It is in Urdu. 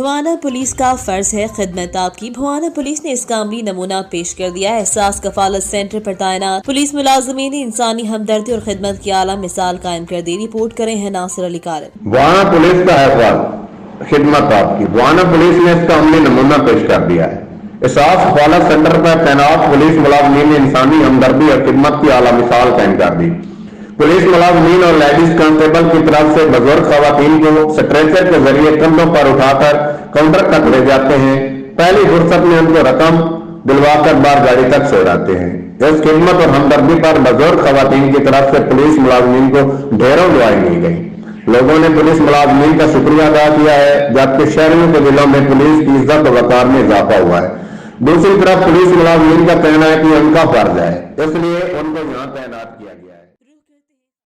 بھوانا پولیس کا فرض ہے خدمت آپ کی۔ بھوانا پولیس نے اس کا عملی نمونہ پیش کر دیا۔ احساس کفالت سینٹر پر تعینات پولیس ملازمین نے انسانی ہمدردی اور خدمت کی اعلیٰ مثال قائم کر دی۔ رپورٹ کریں ہیں ناصر علی کارن۔ بھوانا پولیس کا احساس خدمت آپ کی۔ بھوانا پولیس نے اس کا عملی نمونہ پیش کر دیا ہے۔ احساس کفالت سینٹر پر تعینات پولیس ملازمین نے انسانی ہمدردی اور خدمت کی اعلیٰ مثال قائم کر دی۔ پولیس ملازمین اور لیڈیز کانسٹیبل کی طرف سے بزرگ خواتین کو سٹریچر کے ذریعے کندھوں پر اٹھا کر کاؤنٹر تک لے جاتے ہیں۔ پہلی فرصت میں ان کو رقم دلوا کر بار گاڑی تک سوراتے ہیں۔ اس خدمت اور ہمدردی پر بزرگ خواتین کی طرف سے پولیس ملازمین کو ڈھیروں دعائیں دی گئی۔ لوگوں نے پولیس ملازمین کا شکریہ ادا کیا ہے، جبکہ شہریوں کے دلوں میں پولیس کی عزت و وقار میں اضافہ ہوا ہے۔ دوسری طرف پولیس ملازمین کا کہنا ہے کہ ان کا فرض ہے، اس لیے ان کو یہاں تعینات کیا گیا ہے۔